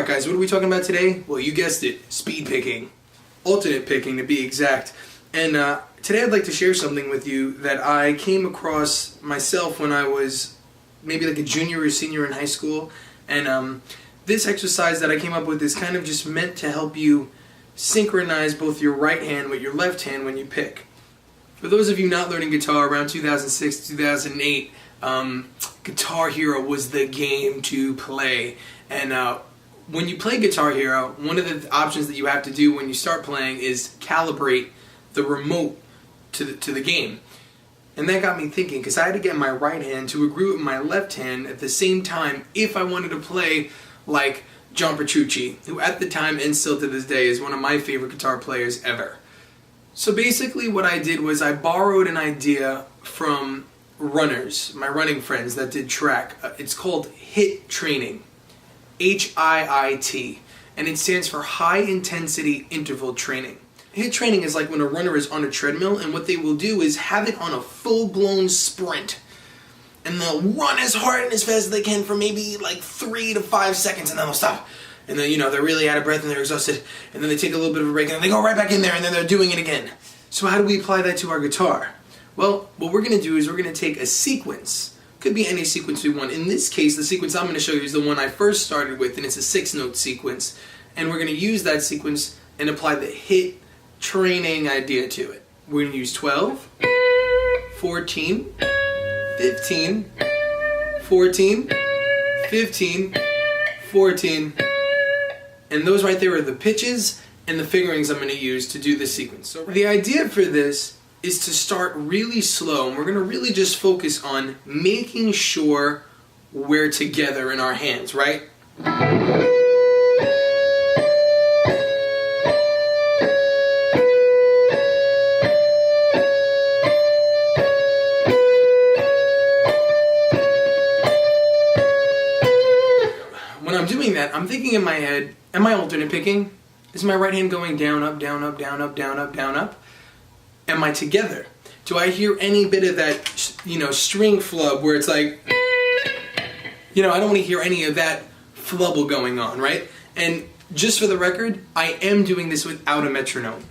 Alright guys, what are we talking about today? Well, you guessed it, speed picking. Alternate picking to be exact. And today I'd like to share something with you that I came across myself when I was maybe like a junior or senior in high school. And this exercise that I came up with is kind of just meant to help you synchronize both your right hand with your left hand when you pick. For those of you not learning guitar around 2006, 2008, Guitar Hero was the game to play. And when you play Guitar Hero, one of the options that you have to do when you start playing is calibrate the remote to the game. And that got me thinking, because I had to get my right hand to agree with my left hand at the same time if I wanted to play like John Petrucci, who at the time and still to this day is one of my favorite guitar players ever. So basically what I did was I borrowed an idea from runners, my running friends that did track. It's called HIIT training. HIIT, and it stands for High Intensity Interval Training. HIIT training is like when a runner is on a treadmill, and what they will do is have it on a full-blown sprint. And they'll run as hard and as fast as they can for maybe like 3 to 5 seconds, and then they'll stop. And then, they're really out of breath and they're exhausted, and then they take a little bit of a break, and then they go right back in there, and then they're doing it again. So how do we apply that to our guitar? Well, what we're going to do is we're going to take a sequence. Could be any sequence we want. In this case, the sequence I'm going to show you is the one I first started with, and it's a 6-note sequence. And we're going to use that sequence and apply the HIIT training idea to it. We're going to use 12, 14, 15, 14, 15, 14, and those right there are the pitches and the fingerings I'm going to use to do this sequence. So the idea for this is to start really slow, and we're going to really just focus on making sure we're together in our hands, right? When I'm doing that, I'm thinking in my head, am I alternate picking? Is my right hand going down, up, down, up, down, up, down, up, down, up? Am I together? Do I hear any bit of that, string flub where it's like, I don't want to hear any of that flubble going on, right? And just for the record, I am doing this without a metronome.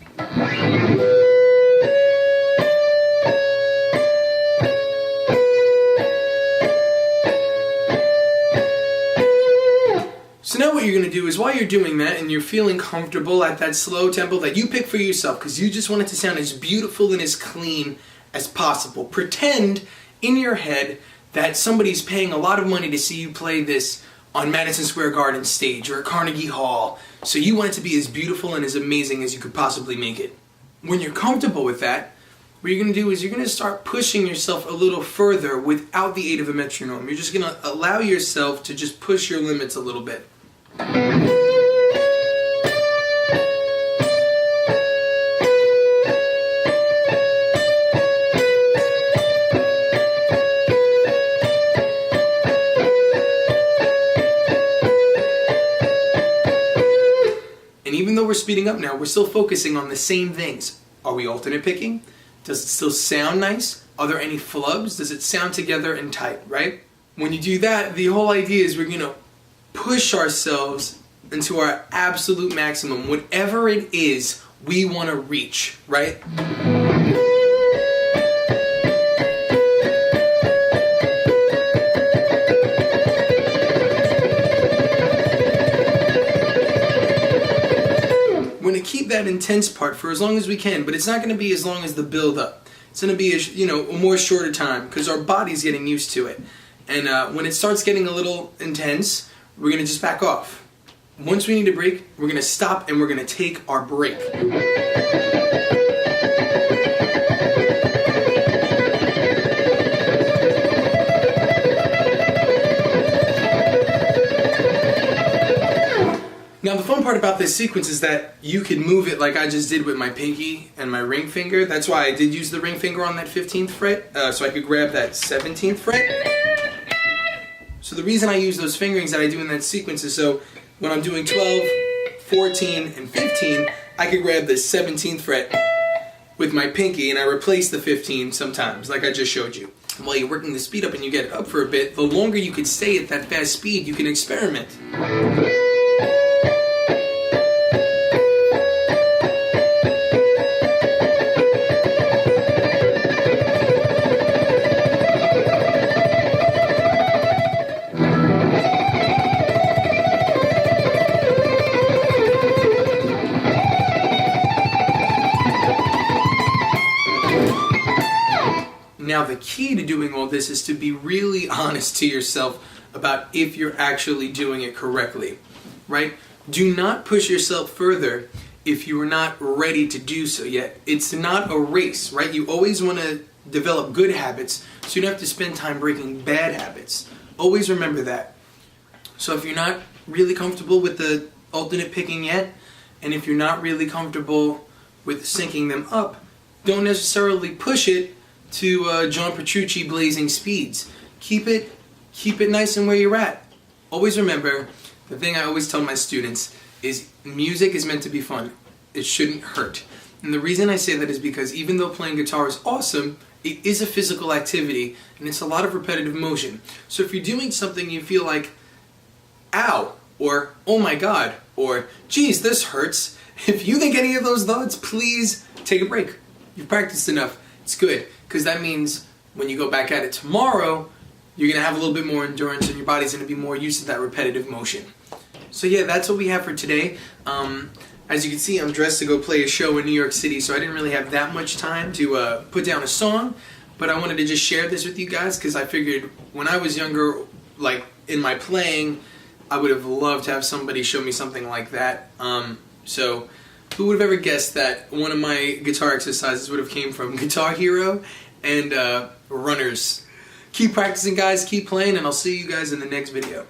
So now what you're going to do is while you're doing that and you're feeling comfortable at that slow tempo that you pick for yourself, because you just want it to sound as beautiful and as clean as possible, pretend in your head that somebody's paying a lot of money to see you play this on Madison Square Garden stage or at Carnegie Hall, so you want it to be as beautiful and as amazing as you could possibly make it. When you're comfortable with that, what you're going to do is you're going to start pushing yourself a little further without the aid of a metronome. You're just going to allow yourself to just push your limits a little bit. And even though we're speeding up now, we're still focusing on the same things. Are we alternate picking? Does it still sound nice? Are there any flubs? Does it sound together and tight, right? When you do that, the whole idea is we're going to push ourselves into our absolute maximum, whatever it is we want to reach, right? We're going to keep that intense part for as long as we can, but it's not going to be as long as the build-up. It's going to be a more shorter time because our body's getting used to it. And when it starts getting a little intense, we're going to just back off. Once we need a break, we're going to stop and we're going to take our break. Now the fun part about this sequence is that you can move it like I just did with my pinky and my ring finger. That's why I did use the ring finger on that 15th fret, so I could grab that 17th fret. So the reason I use those fingerings that I do in that sequence is so when I'm doing 12, 14, and 15, I could grab the 17th fret with my pinky and I replace the 15 sometimes, like I just showed you. And while you're working the speed up and you get it up for a bit, the longer you can stay at that fast speed, you can experiment. Now the key to doing all this is to be really honest to yourself about if you're actually doing it correctly, right? Do not push yourself further if you are not ready to do so yet. It's not a race, right? You always want to develop good habits so you don't have to spend time breaking bad habits. Always remember that. So if you're not really comfortable with the alternate picking yet, and if you're not really comfortable with syncing them up, don't necessarily push it to John Petrucci blazing speeds. Keep it nice and where you're at. Always remember, the thing I always tell my students is music is meant to be fun. It shouldn't hurt. And the reason I say that is because even though playing guitar is awesome, it is a physical activity and it's a lot of repetitive motion. So if you're doing something you feel like, ow, or oh my god, or geez, this hurts, if you think any of those thoughts, please take a break. You've practiced enough. It's good, because that means when you go back at it tomorrow, you're going to have a little bit more endurance and your body's going to be more used to that repetitive motion. So yeah, that's what we have for today. As you can see, I'm dressed to go play a show in New York City, so I didn't really have that much time to put down a song, but I wanted to just share this with you guys because I figured when I was younger, like in my playing, I would have loved to have somebody show me something like that. So who would have ever guessed that one of my guitar exercises would have came from Guitar Hero and Runners. Keep practicing, guys, keep playing, and I'll see you guys in the next video.